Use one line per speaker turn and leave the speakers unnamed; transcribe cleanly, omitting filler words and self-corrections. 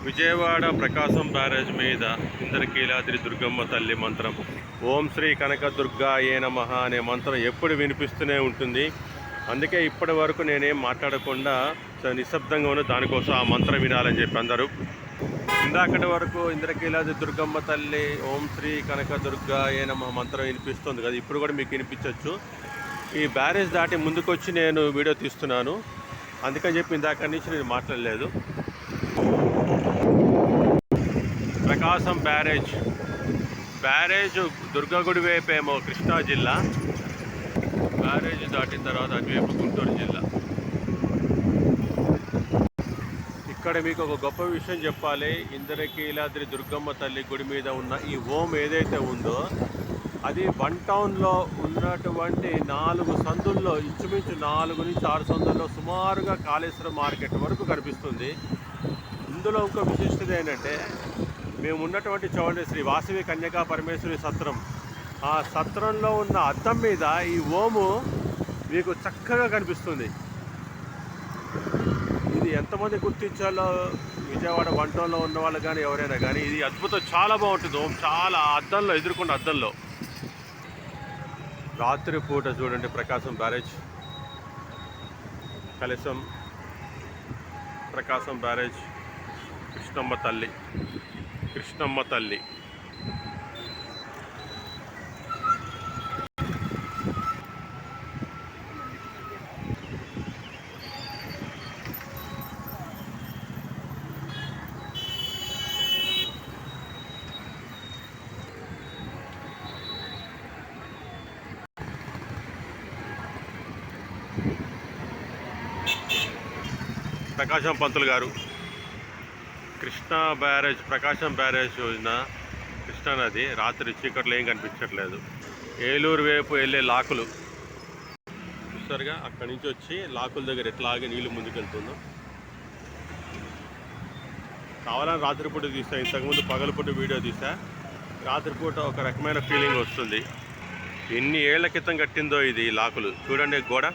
విజయవాడ ప్రకాశం barrage మీద ఇంద్రకీలాద్రి దుర్గమ్మ తల్లి మంత్రం ఓం శ్రీ కనక దుర్గాయే నమః అనే మంత్రం ఎప్పుడు వినిపిస్తూనే ఉంటుంది. అందుకే ఇప్పటి వరకు నేనేం మాట్లాడకుండా నిశ్శబ్దంగా ఉన్న దానికోసం ఆ మంత్రం వినాలని చెప్పి అందరూ. ఇందాకటి వరకు ఇంద్రకీలాద్రి దుర్గమ్మ తల్లి ఓం శ్రీ కనక దుర్గాయే నమః మంత్రం వినిపిస్తుంది కదా, ఇప్పుడు కూడా మీకు వినిపించవచ్చు. ఈ బ్యారేజ్ దాటి ముందుకొచ్చి నేను వీడియో తీస్తున్నాను, అందుకని చెప్పి ఇందాక నుంచి నేను మాట్లాడలేదు. ప్రకాశం బ్యారేజ్ దుర్గగుడి వైపేమో కృష్ణా జిల్లా, బ్యారేజ్ దాటిన తర్వాత అటువైపు గుంటూరు జిల్లా. ఇక్కడ మీకు ఒక గొప్ప విషయం చెప్పాలి. ఇంద్రకీలాద్రి దుర్గమ్మ తల్లి గుడి మీద ఉన్న ఈ ఓం ఏదైతే ఉందో అది 1 టౌన్లో ఉన్నటువంటి 4 సందుల్లో, ఇంచుమించు 4 నుంచి 6 సందుల్లో సుమారుగా కాళేశ్వరం మార్కెట్ వరకు కనిపిస్తుంది. ఇందులో ఇంకో విశిష్టత ఏంటంటే, మేము ఉన్నటువంటి చూడండి శ్రీ వాసవి కన్యకా పరమేశ్వరి సత్రం, ఆ సత్రంలో ఉన్న అద్దం మీద ఈ ఓము మీకు చక్కగా కనిపిస్తుంది. ఇది ఎంతమంది గుర్తించాలో విజయవాడ 1 టౌన్లో ఉన్న వాళ్ళు కానీ ఎవరైనా కానీ, ఇది అద్భుతం, చాలా బాగుంటుంది. ఓం చాలా అద్దంలో, ఎదుర్కొన్న అద్దంలో రాత్రి పూట చూడండి ప్రకాశం బ్యారేజ్, ప్రకాశం బ్యారేజ్, కృష్ణమ్మ తల్లి. ప్రకాశం పంతులు గారు, కృష్ణా బ్యారేజ్, ప్రకాశం బ్యారేజ్ చూసిన కృష్ణానది రాత్రి చీకట్లో ఏం కనిపించట్లేదు. ఏలూరు వైపు వెళ్ళే లాకులు చూస్తారుగా, అక్కడి నుంచి వచ్చి లాకుల దగ్గర ఎట్లాగే నీళ్ళు ముందుకెళ్తుందో. కావాలని రాత్రిపూట తీసా, ఇంతకుముందు పగలపూట వీడియో తీసా. రాత్రిపూట ఒక రకమైన ఫీలింగ్ వస్తుంది. ఎన్ని ఏళ్ల క్రితం కట్టిందో ఇది లాకులు చూడండి, గోడ